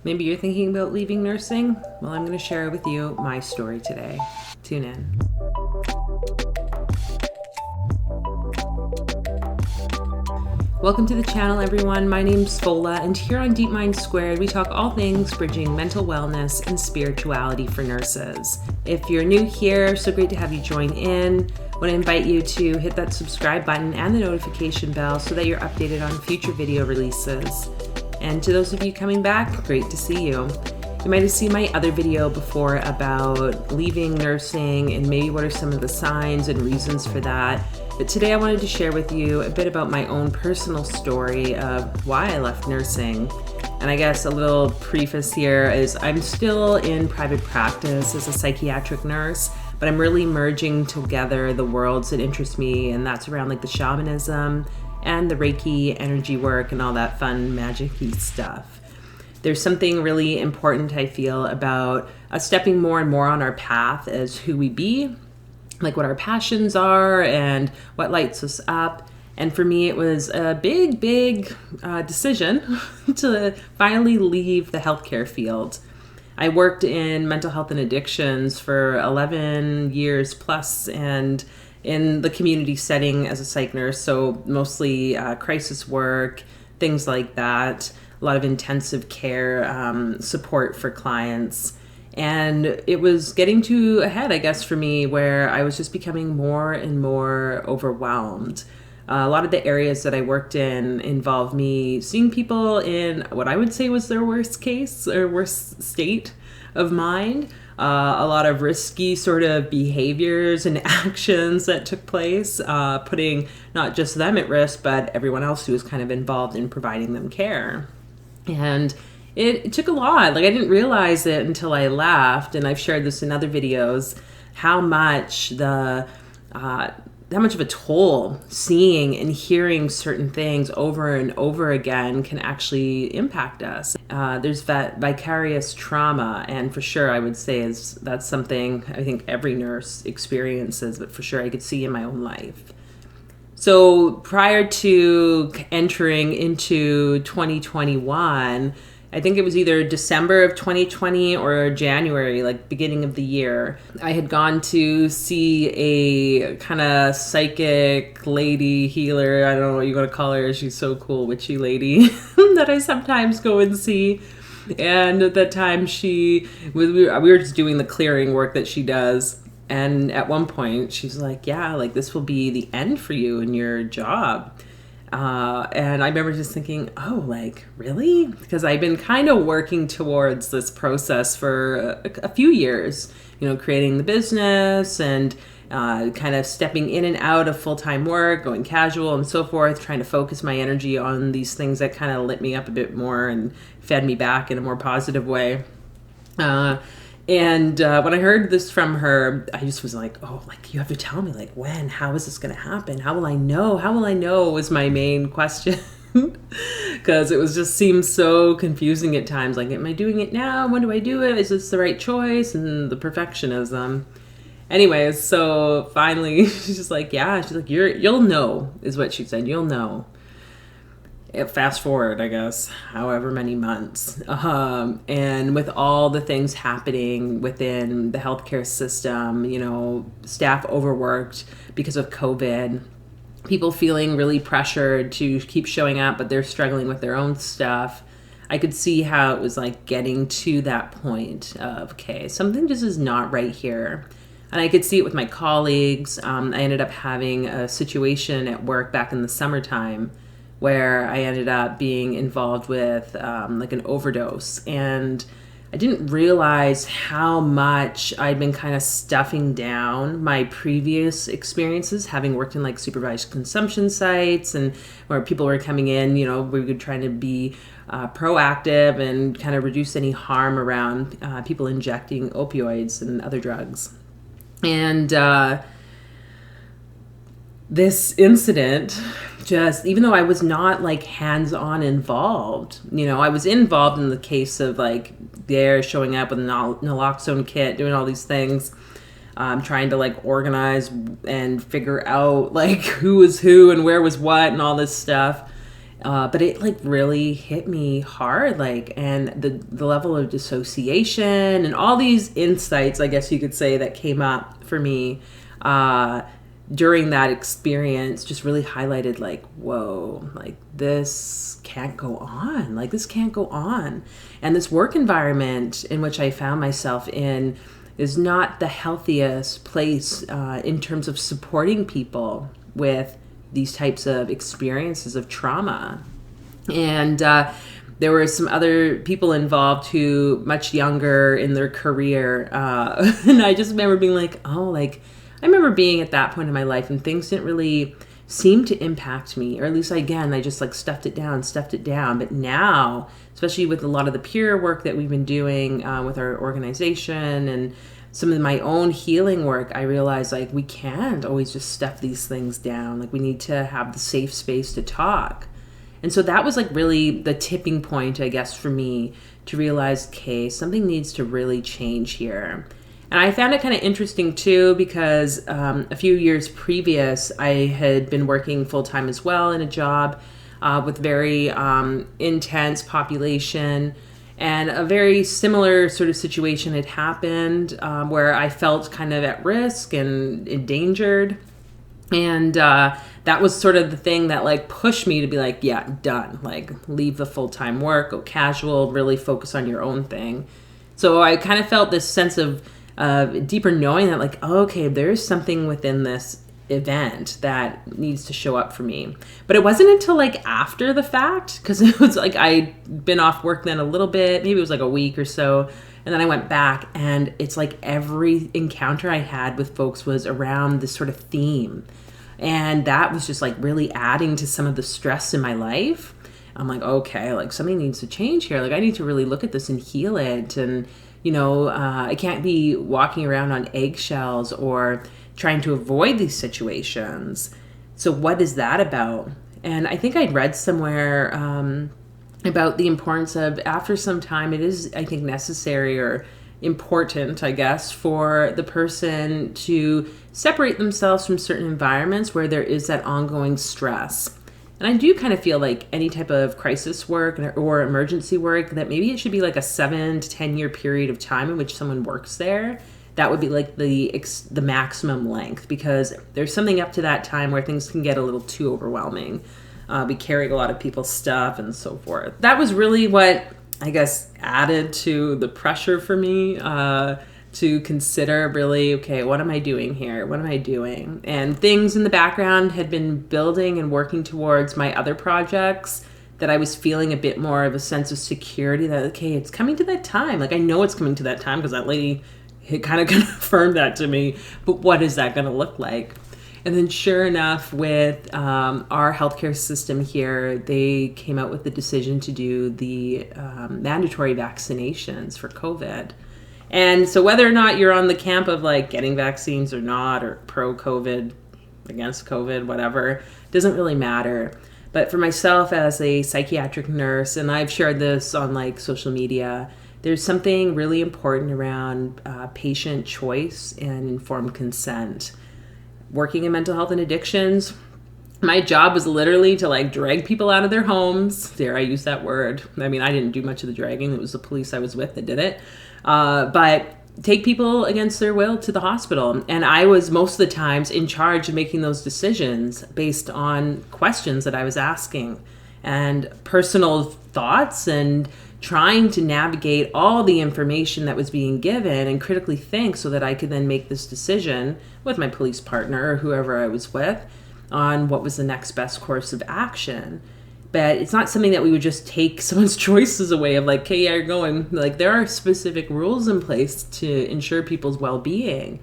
Maybe you're thinking about leaving nursing? Well, I'm going to share with you my story today. Tune in. Welcome to the channel, everyone. My name's Fola, and here on Deep Mind Squared, we talk all things bridging mental wellness and spirituality for nurses. If you're new here, so great to have you join in. I want to invite you to hit that subscribe button and the notification bell so that you're updated on future video releases. And to those of you coming back, great to see you. You might have seen my other video before about leaving nursing and maybe what are some of the signs and reasons for that. But today I wanted to share with you a bit about my own personal story of why I left nursing. And I guess a little preface here is I'm still in private practice as a psychiatric nurse, but I'm really merging together the worlds that interest me, and that's around like the shamanism and the Reiki energy work and all that fun magic-y stuff. There's something really important, I feel, about us stepping more and more on our path as who we be, like what our passions are and what lights us up. And for me, it was a big decision to finally leave the healthcare field. I worked in mental health and addictions for 11 years plus, and in the community setting as a psych nurse, so mostly crisis work, things like that, a lot of intensive care support for clients. And it was getting to a head, I guess, for me, where I was just becoming more and more overwhelmed. A lot of the areas that I worked in involved me seeing people in what I would say was their worst case or worst state of mind. A lot of risky sort of behaviors and actions that took place, putting not just them at risk, but everyone else who was kind of involved in providing them care. And it took a lot. Like, I didn't realize it until I left, and I've shared this in other videos, how much of a toll seeing and hearing certain things over and over again can actually impact us. There's that vicarious trauma, and for sure I would say that's something I think every nurse experiences, but for sure I could see in my own life. So prior to entering into 2021, I think it was either December of 2020 or January, like beginning of the year, I had gone to see a kind of psychic lady healer. I don't know what you want to call her. She's so cool, witchy lady that I sometimes go and see. And at that time, we were just doing the clearing work that she does. And at one point, she's like, yeah, like this will be the end for you in your job. And I remember just thinking, oh, like, really? Because I've been kind of working towards this process for a few years, creating the business and kind of stepping in and out of full-time work, going casual and so forth, trying to focus my energy on these things that kind of lit me up a bit more and fed me back in a more positive way. And when I heard this from her, I just was like, oh, like, you have to tell me, like, when, how is this going to happen? How will I know was my main question. Because it was just seemed so confusing at times. Like, am I doing it now? When do I do it? Is this the right choice? And the perfectionism. Anyways, so finally, she's just like, yeah. She's like, you'll know, is what she said. You'll know. Fast forward, I guess, however many months. And with all the things happening within the healthcare system, staff overworked because of COVID, people feeling really pressured to keep showing up, but they're struggling with their own stuff. I could see how it was like getting to that point of, okay, something just is not right here. And I could see it with my colleagues. I ended up having a situation at work back in the summertime where I ended up being involved with like an overdose. And I didn't realize how much I'd been kind of stuffing down my previous experiences, having worked in like supervised consumption sites and where people were coming in, we were trying to be proactive and kind of reduce any harm around people injecting opioids and other drugs. And this incident, just even though I was not like hands-on involved, I was involved in the case of like they're showing up with a naloxone kit, doing all these things, trying to like organize and figure out like who was who and where was what and all this stuff. But it like really hit me hard, like, and the level of dissociation and all these insights, I guess you could say, that came up for me during that experience just really highlighted like, whoa, like this can't go on. Like this can't go on. And this work environment in which I found myself in is not the healthiest place in terms of supporting people with these types of experiences of trauma. And there were some other people involved who much younger in their career. And I just remember being like, oh, like, I remember being at that point in my life and things didn't really seem to impact me, or at least again, I just like stuffed it down. But now, especially with a lot of the peer work that we've been doing with our organization and some of my own healing work, I realized like we can't always just stuff these things down. Like we need to have the safe space to talk. And so that was like really the tipping point, I guess, for me to realize, okay, something needs to really change here. And I found it kind of interesting too, because a few years previous, I had been working full-time as well in a job with very intense population. And a very similar sort of situation had happened where I felt kind of at risk and endangered. And that was sort of the thing that like pushed me to be like, yeah, done. Like leave the full-time work, go casual, really focus on your own thing. So I kind of felt this sense of deeper knowing that like, okay, there's something within this event that needs to show up for me. But it wasn't until like after the fact, because it was like I'd been off work then a little bit, maybe it was like a week or so, and then I went back, and it's like every encounter I had with folks was around this sort of theme, and that was just like really adding to some of the stress in my life. I'm like, okay, like something needs to change here. Like I need to really look at this and heal it. And I can't be walking around on eggshells or trying to avoid these situations. So what is that about? And I think I'd read somewhere about the importance of, after some time, it is, I think, necessary or important, I guess, for the person to separate themselves from certain environments where there is that ongoing stress. And I do kind of feel like any type of crisis work or emergency work, that maybe it should be like a 7 to 10 year period of time in which someone works there. That would be like the maximum length, because there's something up to that time where things can get a little too overwhelming. Be carrying a lot of people's stuff and so forth. That was really what, I guess, added to the pressure for me to consider really, okay, what am I doing here? What am I doing? And things in the background had been building and working towards my other projects that I was feeling a bit more of a sense of security that, okay, it's coming to that time. Like I know it's coming to that time because that lady had kind of confirmed that to me, but what is that going to look like? And then sure enough, with our healthcare system here, they came out with the decision to do the mandatory vaccinations for COVID. And so whether or not you're on the camp of like getting vaccines or not, or pro-COVID, against COVID, whatever, doesn't really matter. But for myself as a psychiatric nurse, and I've shared this on like social media, there's something really important around patient choice and informed consent. Working in mental health and addictions, my job was literally to like drag people out of their homes. Dare I use that word? I mean, I didn't do much of the dragging. It was the police I was with that did it. But take people against their will to the hospital. And I was most of the times in charge of making those decisions based on questions that I was asking and personal thoughts, and trying to navigate all the information that was being given and critically think so that I could then make this decision with my police partner or whoever I was with on what was the next best course of action. But it's not something that we would just take someone's choices away of like, okay, yeah, you're going. Like there are specific rules in place to ensure people's well-being.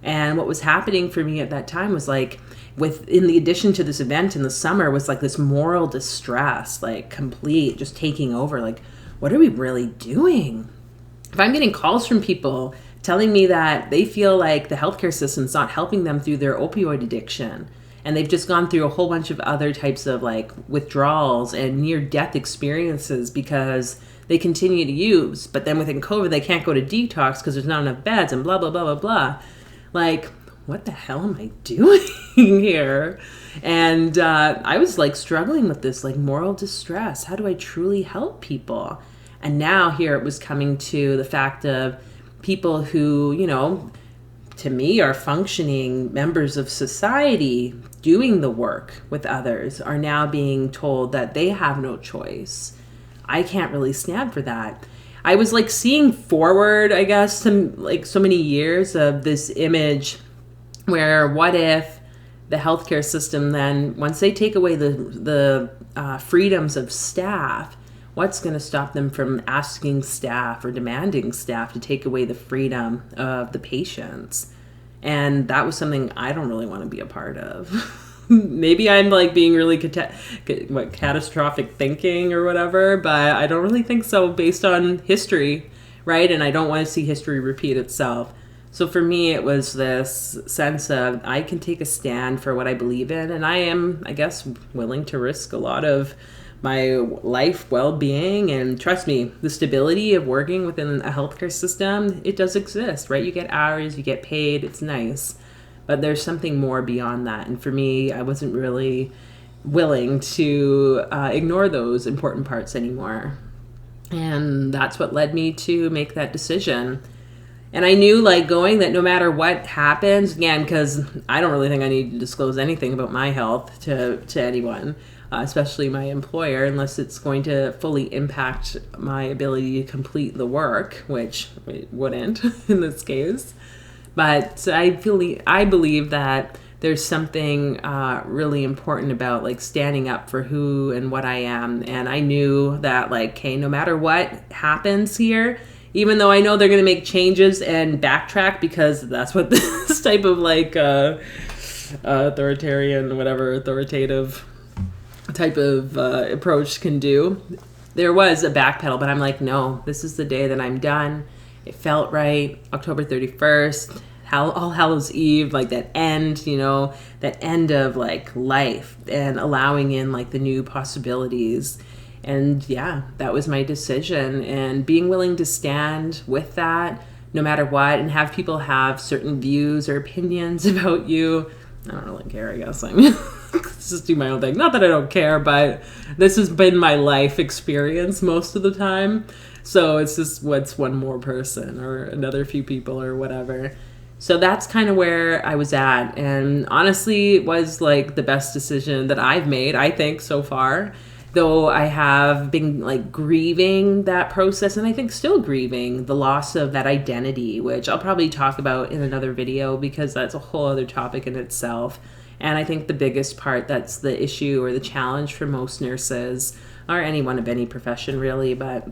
And what was happening for me at that time was like, in the addition to this event in the summer, was like this moral distress, like complete, just taking over. Like, what are we really doing? If I'm getting calls from people telling me that they feel like the healthcare system's not helping them through their opioid addiction, and they've just gone through a whole bunch of other types of like withdrawals and near-death experiences because they continue to use, but then within COVID, they can't go to detox because there's not enough beds and blah, blah, blah, blah, blah. Like, what the hell am I doing here? And I was like struggling with this like moral distress. How do I truly help people? And now here it was coming to the fact of people who, you know, to me are functioning members of society doing the work with others are now being told that they have no choice. I can't really stand for that. I was like seeing forward, I guess, to like so many years of this image where what if the healthcare system then, once they take away the freedoms of staff, what's going to stop them from asking staff or demanding staff to take away the freedom of the patients? And that was something I don't really want to be a part of. Maybe I'm like being really catastrophic thinking or whatever, but I don't really think so based on history, right? And I don't want to see history repeat itself. So for me, it was this sense of I can take a stand for what I believe in, and I am, I guess, willing to risk a lot of my life, well-being, and trust me, the stability of working within a healthcare system, it does exist, right? You get hours, you get paid, it's nice. But there's something more beyond that. And for me, I wasn't really willing to ignore those important parts anymore. And that's what led me to make that decision. And I knew like going that no matter what happens, again, because I don't really think I need to disclose anything about my health to anyone, especially my employer, unless it's going to fully impact my ability to complete the work, which it wouldn't in this case. But I believe that there's something really important about like standing up for who and what I am. And I knew that like, okay, no matter what happens here, even though I know they're going to make changes and backtrack because that's what this type of like authoritative type of approach can do. There was a backpedal, but I'm like, no, this is the day that I'm done. It felt right. October 31st, All Hallows Eve, like that end, you know, that end of like life and allowing in like the new possibilities. And yeah, that was my decision, and being willing to stand with that no matter what, and have people have certain views or opinions about you. I don't really care, I guess. I mean, just do my own thing. Not that I don't care, but this has been my life experience most of the time. So it's just what's one more person or another few people or whatever. So that's kind of where I was at. And honestly, it was like the best decision that I've made, I think, so far. Though I have been like grieving that process, and I think still grieving the loss of that identity, which I'll probably talk about in another video because that's a whole other topic in itself. And I think the biggest part that's the issue or the challenge for most nurses, or anyone of any profession really, but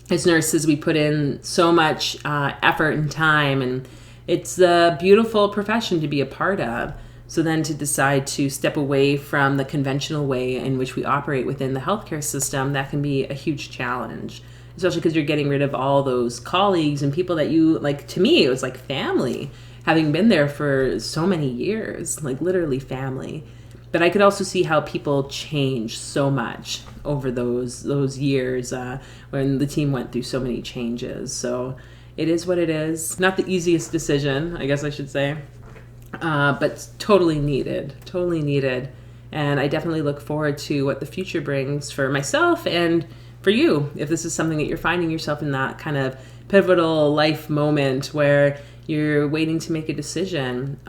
as nurses, we put in so much effort and time, and it's a beautiful profession to be a part of. So then to decide to step away from the conventional way in which we operate within the healthcare system, that can be a huge challenge, especially because you're getting rid of all those colleagues and people that you, like, to me, it was like family, having been there for so many years, like literally family. But I could also see how people change so much over those years when the team went through so many changes. So it is what it is. Not the easiest decision, I guess I should say. But totally needed. And I definitely look forward to what the future brings for myself and for you. If this is something that you're finding yourself in that kind of pivotal life moment where you're waiting to make a decision,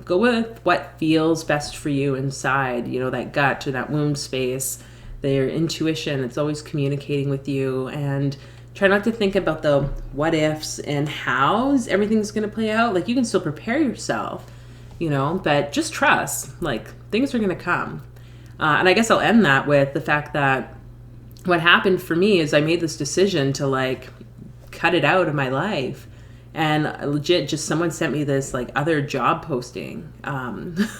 go with what feels best for you inside, you know, that gut or that womb space, their intuition. It's always communicating with you, and try not to think about the what ifs and hows everything's going to play out. Like, you can still prepare yourself, you know, but just trust, like, things are going to come. And I guess I'll end that with the fact that what happened for me is I made this decision to, like, cut it out of my life. And legit, just someone sent me this, like, other job posting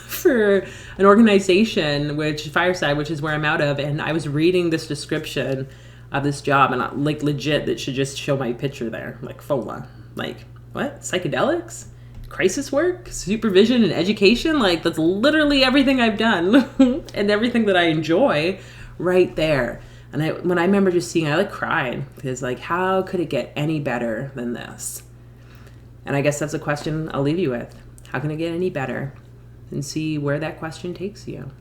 for an organization, Fireside, which is where I'm out of. And I was reading this description of this job, and like, legit, that should just show my picture there, like, Fola. Like, what? Psychedelics? Crisis work, supervision, and education? Like, that's literally everything I've done and everything that I enjoy right there. And when I remember just seeing it, I like cried, because like, how could it get any better than this? And I guess that's a question I'll leave you with. How can it get any better? And see where that question takes you.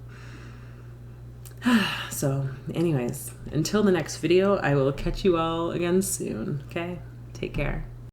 So anyways, until the next video, I will catch you all again soon. Okay? Take care.